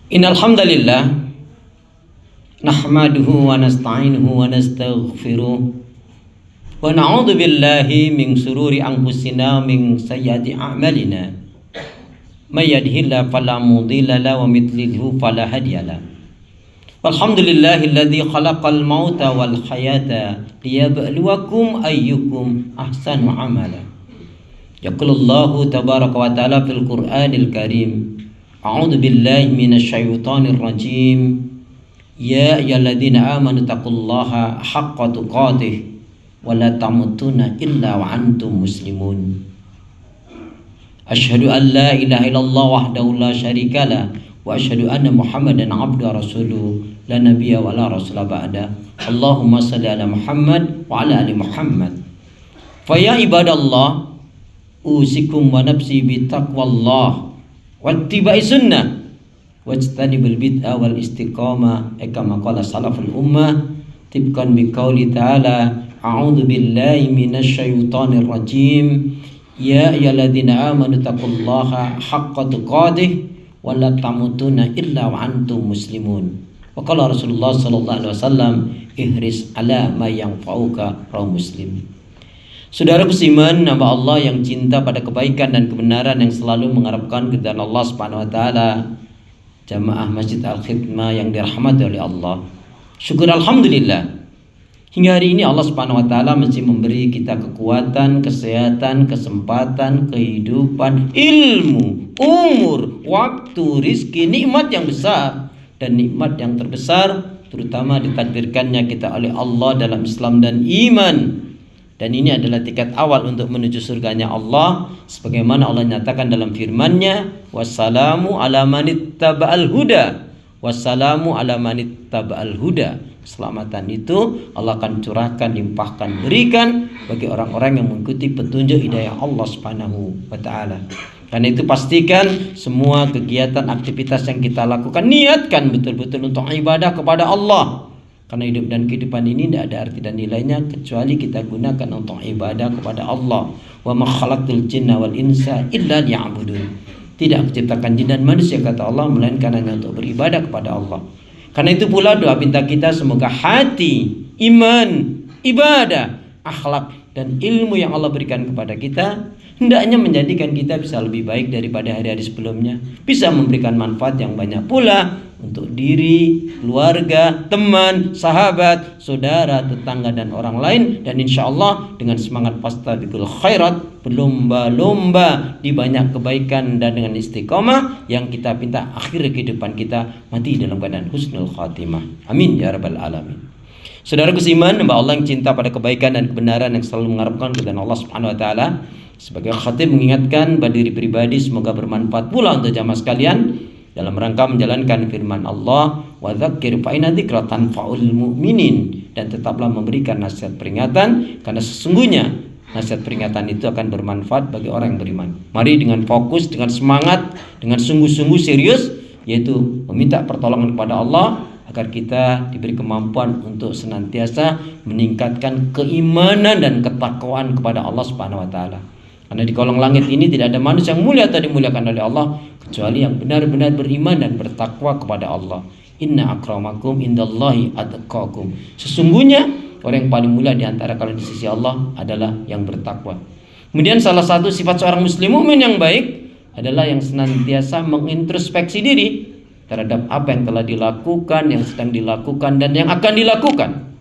Innal hamdalillah nahmaduhu wa nasta'inuhu wa nastaghfiruh wa na'udzu billahi min sururi anfusina min sayyiati a'malina may yahdihillahu fala mudilla lahu wa yudlilhu fala hadiyalah. Alhamdulillahilladzi khalaqal mauta wal hayata liyabluwakum ayyukum ahsanu amala. Yaqulullahu tabaraka wa ta'ala fil Qur'anil Karim. A'udzu billahi minasyaitonir rajim. Ya ayyuhalladzina amanu taqullaha haqqa tuqatih wa la tamutunna illa wa antum muslimun. Asyhadu an la ilaha illallah wahdahu la syarikalah wa asyhadu anna Muhammadan abduhu wa rasuluhu la nabiyya wa la rasula ba'da. Allahumma shalli ala Muhammad wa ala ali Muhammad. Fa ya ibadallah usikum wa nafsi bi taqwallah wattiba'i sunnah wajtanibul bid'ah wal istiqamah kama qala salaful ummah tibkan bi qauli ta'ala a'udzu billahi minasyaitonir rajim ya ayyuhalladzina amanu taqullaha haqqa tuqatih wa la tamutunna illa wa antum muslimun wa qala Rasulullah sallallahu alaihi wasallam ihris ala ma yanfa'uka rawahu Muslim. Saudaraku seiman, nama Allah yang cinta pada kebaikan dan kebenaran, yang selalu mengharapkan keridhaan Allah Subhanahu wa taala, jamaah Masjid Al-Khidmah yang dirahmati oleh Allah. Syukur alhamdulillah. Hingga hari ini Allah Subhanahu wa taala masih memberi kita kekuatan, kesehatan, kesempatan, kehidupan, ilmu, umur, waktu, rizki, nikmat yang besar dan nikmat yang terbesar terutama ditakdirkannya kita oleh Allah dalam Islam dan iman. Dan ini adalah tiket awal untuk menuju surganya Allah, sebagaimana Allah nyatakan dalam firman-Nya, wassalamu ala manittaba'al huda, wassalamu ala manittaba'al huda. Keselamatan itu Allah akan curahkan, limpahkan, berikan bagi orang-orang yang mengikuti petunjuk hidayah Allah Subhanahu wa taala. Karena itu pastikan semua kegiatan aktivitas yang kita lakukan niatkan betul-betul untuk ibadah kepada Allah. Karena hidup dan kehidupan ini tidak ada arti dan nilainya kecuali kita gunakan untuk ibadah kepada Allah. Wa ma khalaqtul jinna wal insa illa liya'budun. Tidak menciptakan jin dan manusia, kata Allah, melainkan hanya untuk beribadah kepada Allah. Karena itu pula doa minta kita semoga hati, iman, ibadah, akhlak dan ilmu yang Allah berikan kepada kita hendaknya menjadikan kita bisa lebih baik daripada hari-hari sebelumnya, bisa memberikan manfaat yang banyak pula untuk diri, keluarga, teman, sahabat, saudara, tetangga dan orang lain. Dan insya Allah dengan semangat fastabiqul khairat, berlomba-lomba di banyak kebaikan dan dengan istiqomah yang kita pinta akhir kehidupan kita mati dalam keadaan husnul khatimah. Amin ya rabbal alamin. Saudaraku seiman, hamba Allah yang cinta pada kebaikan dan kebenaran, yang selalu mengharapkan keridhaan Allah Subhanahu wa taala, sebagai khatib mengingatkan pada diri pribadi semoga bermanfaat pula untuk jamaah sekalian dalam rangka menjalankan firman Allah, wa dzakir fa inna dzikra tanfa'ul mu'minin, dan tetaplah memberikan nasihat peringatan karena sesungguhnya nasihat peringatan itu akan bermanfaat bagi orang yang beriman. Mari dengan fokus, dengan semangat, dengan sungguh-sungguh serius, yaitu meminta pertolongan kepada Allah agar kita diberi kemampuan untuk senantiasa meningkatkan keimanan dan ketakwaan kepada Allah Subhanahu wa taala. Karena di kolong langit ini tidak ada manusia yang mulia atau dimuliakan oleh Allah kecuali yang benar-benar beriman dan bertakwa kepada Allah. Inna akramakum indallahi atqakum. Sesungguhnya orang yang paling mulia di antara kalian di sisi Allah adalah yang bertakwa. Kemudian salah satu sifat seorang muslim mukmin yang baik adalah yang senantiasa mengintrospeksi diri terhadap apa yang telah dilakukan, yang sedang dilakukan, dan yang akan dilakukan.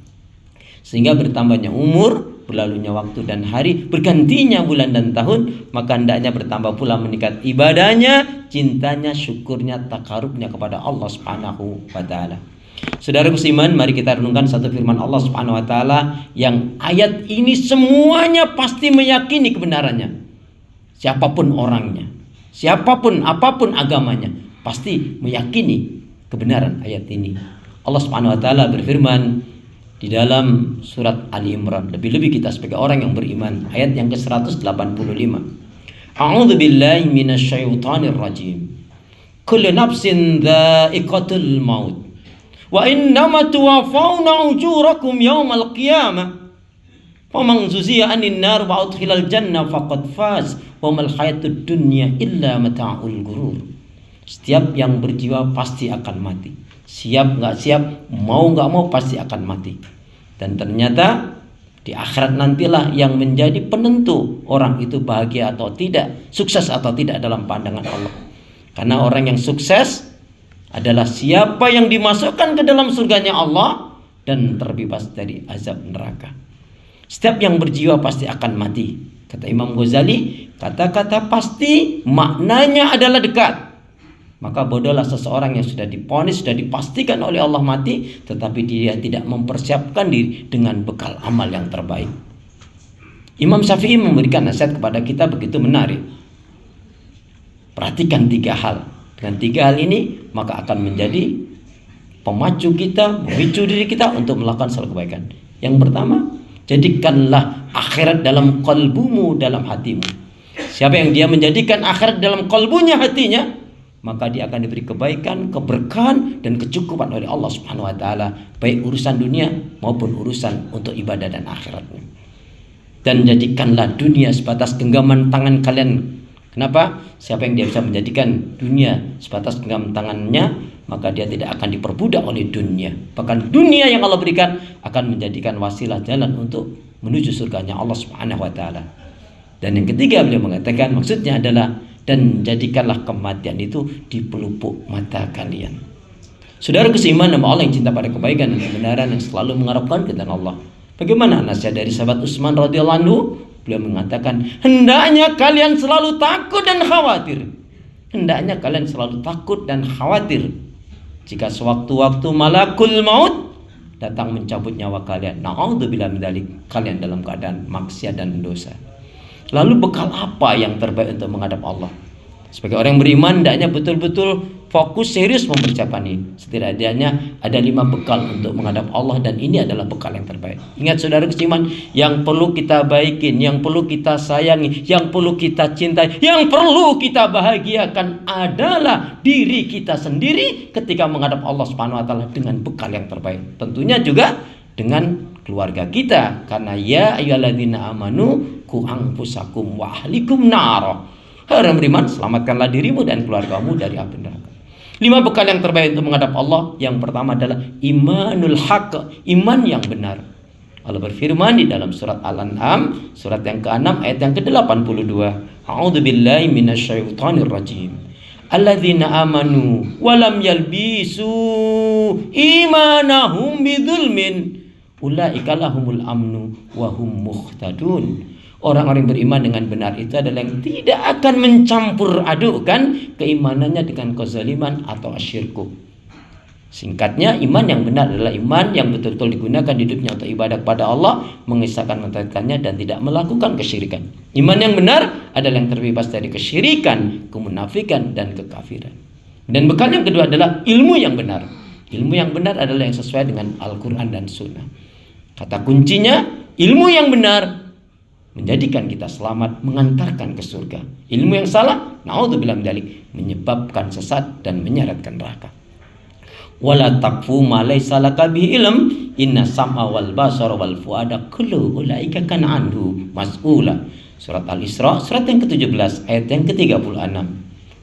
Sehingga bertambahnya umur, berlalunya waktu dan hari, bergantinya bulan dan tahun, maka hendaknya bertambah pula meningkat ibadahnya, cintanya, syukurnya, takarubnya kepada Allah Subhanahu wa taala. Saudaraku seiman, mari kita renungkan satu firman Allah Subhanahu wa taala yang ayat ini semuanya pasti meyakini kebenarannya. Siapapun orangnya, siapapun apapun agamanya, pasti meyakini kebenaran ayat ini. Allah Subhanahu wa taala berfirman di dalam surat Ali Imran, lebih-lebih kita sebagai orang yang beriman, ayat yang ke-185. A'udzu billahi minasyaitonir rajim. Kullu nafsin dha'iqatul maut. Wa innama tuwaffawna ujurakum yaumal qiyamah. Faman zuziya 'anil nar wa udkhilal jannah faqad faz. Wa mal hayatud dunya illa mata'ul ghurur. Setiap yang berjiwa pasti akan mati. Siap nggak siap, mau nggak mau pasti akan mati. Dan ternyata di akhirat nantilah yang menjadi penentu orang itu bahagia atau tidak, sukses atau tidak dalam pandangan Allah. Karena orang yang sukses adalah siapa yang dimasukkan ke dalam surganya Allah dan terbebas dari azab neraka. Setiap yang berjiwa pasti akan mati. Kata Imam Ghazali, kata-kata pasti maknanya adalah dekat. Maka bodohlah seseorang yang sudah divonis, sudah dipastikan oleh Allah mati, tetapi dia tidak mempersiapkan diri dengan bekal amal yang terbaik. Imam Syafi'i memberikan nasihat kepada kita begitu menarik. Perhatikan 3 hal. Dengan 3 hal ini, maka akan menjadi pemacu kita, memicu diri kita untuk melakukan suatu kebaikan. Yang pertama, jadikanlah akhirat dalam qalbumu, dalam hatimu. Siapa yang dia menjadikan akhirat dalam qalbunya, hatinya, maka dia akan diberi kebaikan, keberkahan, dan kecukupan oleh Allah Subhanahu wa taala, baik urusan dunia maupun urusan untuk ibadah dan akhiratnya. Dan jadikanlah dunia sebatas genggaman tangan kalian. Kenapa? Siapa yang dia bisa menjadikan dunia sebatas genggaman tangannya, maka dia tidak akan diperbudak oleh dunia. Bahkan dunia yang Allah berikan akan menjadikan wasilah jalan untuk menuju surganya Allah Subhanahu wa taala. Dan yang ketiga beliau mengatakan, maksudnya adalah, dan jadikanlah kematian itu di pelupuk mata kalian. Saudara seiman nama Allah yang cinta pada kebaikan dan kebenaran, yang selalu mengharapkan kepada Allah. Bagaimana nasihat dari sahabat Utsman radhiyallahu anhu? Beliau mengatakan, hendaknya kalian selalu takut dan khawatir. Hendaknya kalian selalu takut dan khawatir jika sewaktu-waktu malakul maut datang mencabut nyawa kalian. Na'udzubillah min dzalik, kalian dalam keadaan maksiat dan dosa. Lalu bekal apa yang terbaik untuk menghadap Allah? Sebagai orang yang beriman, hendaknya betul-betul fokus serius mempersiapkan ini. Setidaknya ada 5 bekal untuk menghadap Allah, dan ini adalah bekal yang terbaik. Ingat saudara seiman, yang perlu kita baikin, yang perlu kita sayangi, yang perlu kita cintai, yang perlu kita bahagiakan adalah diri kita sendiri ketika menghadap Allah Subhanahu wa taala dengan bekal yang terbaik. Tentunya juga dengan keluarga kita, karena ya ayyuhalladzina amanu qu anfusakum wa ahlikum nar. Hai orang beriman, selamatkanlah dirimu dan keluargamu dari api neraka. 5 bekal yang terbaik untuk menghadap Allah. Yang pertama adalah imanul haq, iman yang benar. Allah berfirman di dalam surat Al-An'am, surat yang ke-6 ayat yang ke-82. A'udzubillahi minasyaitonir rajim. Alladzina amanu wa lam yalbisu imanahum bidzulmin ulaika lahumul amnu wa hum muhtadun. Orang-orang yang beriman dengan benar itu adalah yang tidak akan mencampur adukkan keimanannya dengan kezaliman atau asyirku. Singkatnya, iman yang benar adalah iman yang betul-betul digunakan di hidupnya untuk ibadah kepada Allah, mengisahkan mentauhidkannya dan tidak melakukan kesyirikan. Iman yang benar adalah yang terbebas dari kesyirikan, kemunafikan, dan kekafiran. Dan bekal yang kedua adalah ilmu yang benar. Ilmu yang benar adalah yang sesuai dengan Al-Quran dan Sunnah. Kata kuncinya, ilmu yang benar menjadikan kita selamat, mengantarkan ke surga. Ilmu yang salah, na'udzubillah min dzalik, menyebabkan sesat dan menyeretkan neraka. Wala taqfu ma laysa laka bihi ilm, inna sam'a wal basara wal fuada kullu ulaika kana anhu mas'ula. Surat Al-Isra, surat yang ke-17 ayat yang ke-36.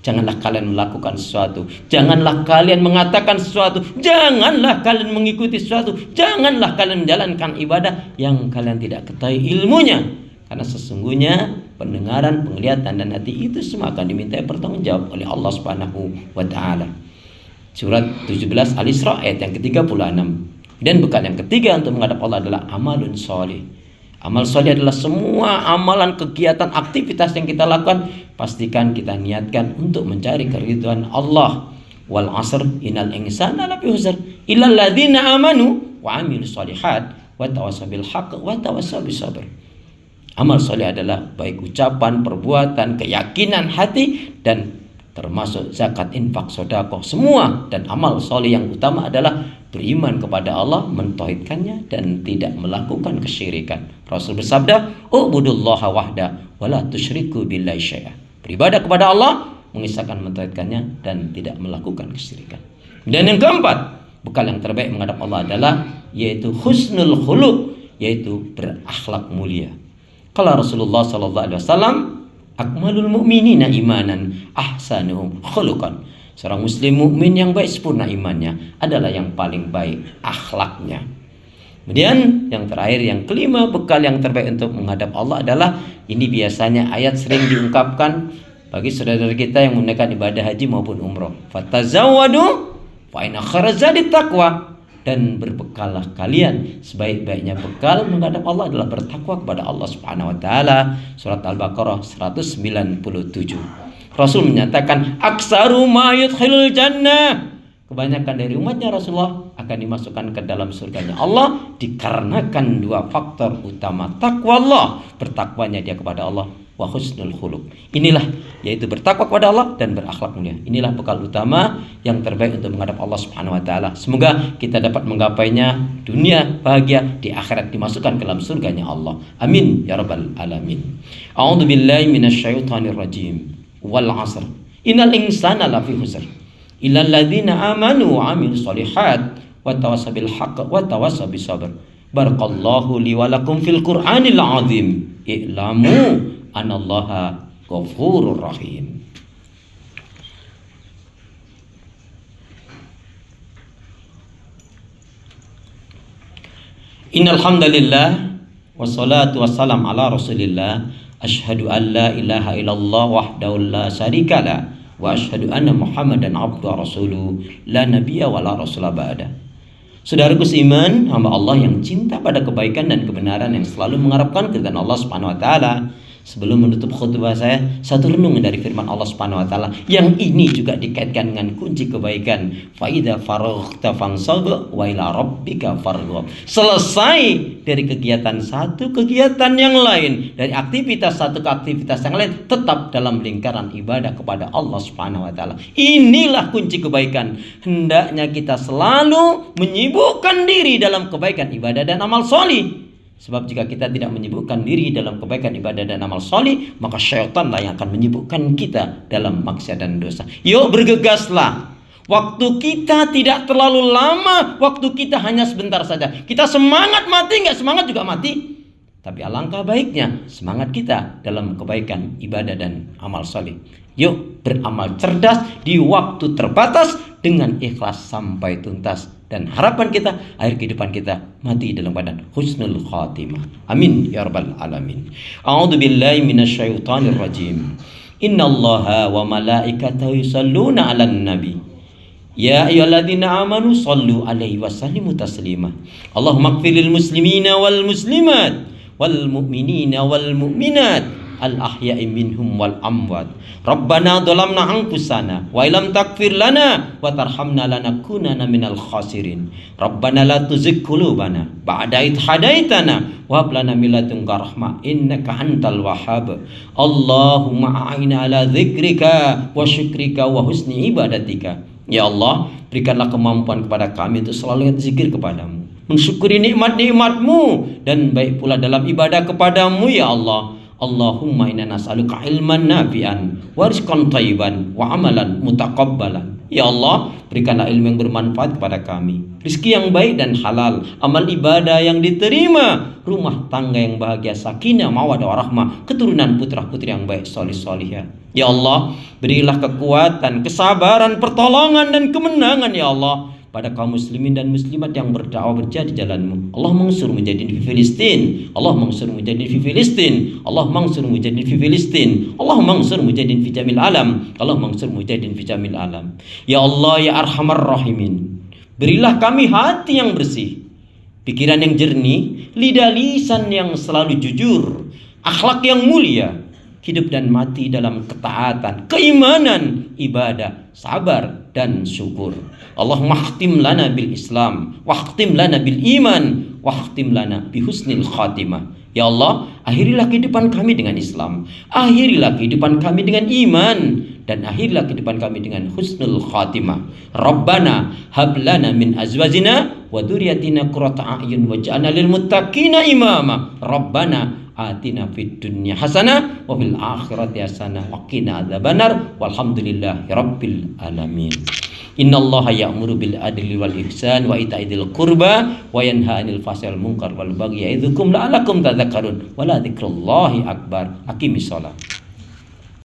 Janganlah kalian melakukan sesuatu, janganlah kalian mengatakan sesuatu, janganlah kalian mengikuti sesuatu, janganlah kalian menjalankan ibadah yang kalian tidak ketahui ilmunya. Karena sesungguhnya pendengaran, penglihatan, dan hati itu semua akan dimintai pertanggungjawab oleh Allah Subhanahu wa taala. Surat 17 Al-Isra ayat yang ke-36. Dan bekal yang ketiga untuk menghadap Allah adalah amalun sholih. Amal sholih adalah semua amalan, kegiatan, aktivitas yang kita lakukan, pastikan kita niatkan untuk mencari keridhaan Allah. Wal 'asr innal insana lafi khusr illa alladzina amanu wa 'amilus sholihat wa tawassaw bil haqq wa tawassaw bis sabr. Amal soleh adalah baik ucapan, perbuatan, keyakinan hati, dan termasuk zakat, infak, sedekah, semua. Dan amal soleh yang utama adalah beriman kepada Allah, mentauhidkannya, dan tidak melakukan kesyirikan. Rasul bersabda, u'budullaha wahda wa la tusyriku billahi syai'a. Beribadah kepada Allah, mengisahkan, mentauhidkannya, dan tidak melakukan kesyirikan. Dan yang keempat, bekal yang terbaik menghadap Allah adalah yaitu husnul khuluq, yaitu berakhlak mulia. Kalau Rasulullah sallallahu alaihi wasallam, akmalul mu'minina imanan ahsanuhum khuluqan. Seorang muslim mukmin yang baik sempurna imannya adalah yang paling baik akhlaknya. Kemudian yang terakhir, yang kelima, bekal yang terbaik untuk menghadap Allah adalah, ini biasanya ayat sering diungkapkan bagi saudara kita yang menggunakan ibadah haji maupun umroh. Fatazawwadu fa inna khairaz zadi taqwa. Dan berbekallah kalian, sebaik-baiknya bekal menghadap Allah adalah bertakwa kepada Allah Subhanahu wa taala. Surat Al-Baqarah 197. Rasul menyatakan, aksaru ma yudkhilul jannah. Kebanyakan dari umatnya Rasulullah akan dimasukkan ke dalam surganya Allah dikarenakan dua faktor utama. Takwa Allah, bertakwanya dia kepada Allah, wa husnul khuluq. Inilah, yaitu bertakwa kepada Allah dan berakhlak mulia. Inilah bekal utama yang terbaik untuk menghadap Allah Subhanahu wa taala. Semoga kita dapat menggapainya dunia bahagia, di akhirat dimasukkan ke dalam surganya Allah. Amin ya rabbal alamin. A'udzu billahi minasyaitonir rajim. Wal 'asr. Innal insana lafi khusr. Illal ladzina amanu wa 'amilus shalihat wa tawassaw bil haqq wa tawassaw bis sabr. Barakallahu li wa lakum fil Qur'anil 'azim. I'lamu anallaha ghafurur rahim. Innal hamdalillah wassalatu wassalam ala Rasulillah. Asyhadu an la ilaha illallah wahdahu la syarikalah wa asyhadu anna Muhammadan abduhu wa rasuluhu la nabiyya wa la rasula ba'da. Saudaraku seiman, hamba Allah yang cinta pada kebaikan dan kebenaran, yang selalu mengharapkan keridhaan Allah Subhanahu wa taala. Sebelum menutup khutbah saya, satu renungan dari firman Allah Subhanahu wa taala yang ini juga dikaitkan dengan kunci kebaikan. Fa idza faraghta fansab wa ila rabbika farghab. Selesai dari kegiatan satu kegiatan yang lain, dari aktivitas satu ke aktivitas yang lain, tetap dalam lingkaran ibadah kepada Allah Subhanahu wa taala. Inilah kunci kebaikan. Hendaknya kita selalu menyibukkan diri dalam kebaikan ibadah dan amal solih. Sebab jika kita tidak menyibukkan diri dalam kebaikan ibadah dan amal solih, maka syaitanlah yang akan menyibukkan kita dalam maksiat dan dosa. Yuk bergegaslah. Waktu kita tidak terlalu lama, waktu kita hanya sebentar saja. Kita semangat mati, nggak semangat juga mati. Tapi alangkah baiknya semangat kita dalam kebaikan ibadah dan amal solih. Yuk beramal cerdas di waktu terbatas dengan ikhlas sampai tuntas. Dan harapan kita, akhir kehidupan kita mati dalam badan husnul khatimah. Amin ya rabbal alamin. A'udzu billahi minasyaitonir rajim. Innallaha wa malaikatahu yusholluna 'alan nabi. Ya ayyuhalladzina amanu shallu 'alaihi wa sallimu taslima. Allahumma ighfirlil muslimina wal muslimat wal mu'minina wal mu'minat al-ahya'i minhum wal amwat. Rabbana dhalamna anfusana wa illam taghfir lana wa tarhamna lanakunanna minal khasirin. Rabbana la tuzigh qulubana ba'da idh hadaitana wa hab lana min ladunka rahmah innaka antal wahhab. Allahumma a'inna ala dzikrika wa syukrika wa husni ibadatika. Ya Allah, berikanlah kemampuan kepada kami untuk selalu zikir kepadamu, mensyukuri nikmat-nikmatmu, dan baik pula dalam ibadah kepadamu ya Allah. Allahumma inna nas'aluka ilman nafi'an wa rizqan thayyiban wa amalan mutaqabbalan. Ya Allah, berikanlah ilmu yang bermanfaat kepada kami, rezeki yang baik dan halal, amal ibadah yang diterima, rumah tangga yang bahagia, sakinah, mawaddah warahmah, keturunan putra-putri yang baik, solih-solihah. Ya Allah, berilah kekuatan, kesabaran, pertolongan dan kemenangan ya Allah pada kaum muslimin dan muslimat yang berdakwah berjihad di jalanmu. Allah mansur mujahidin fi Filistin. Allah mansur mujahidin fi Filistin. Allah mansur mujahidin fi Filistin. Allah mansur mujahidin fi jamil alam. Allah mansur mujahidin fi jamil alam. Ya Allah ya arhamar rahimin, berilah kami hati yang bersih, pikiran yang jernih, lidah lisan yang selalu jujur, akhlak yang mulia, hidup dan mati dalam ketaatan, keimanan, ibadah, sabar dan syukur. Allahumma khtim lana bil Islam, wahtim lana bil iman, wahtim lana bi husnil khatimah. Ya Allah, akhirilah kehidupan kami dengan Islam, akhirilah kehidupan kami dengan iman, dan akhirilah kehidupan kami dengan husnul khatimah. Rabbana hab lana min azwajina wa dzurriyyatina qurrata a'yun waj'alna lil muttaqina imama. Rabbana atina fid dunya hasanah wa fil akhirati hasanah wa qina adzabannar walhamdulillahi rabbil alamin. Innallaha ya'muru bil adli wal ihsan wa ita'i dzil qurba wa yanha 'anil fahsya'i wal munkar wal bagyi ya'idzukum la'allakum tadhakkarun wa la dzikrullahi akbar. Aqimis shalah.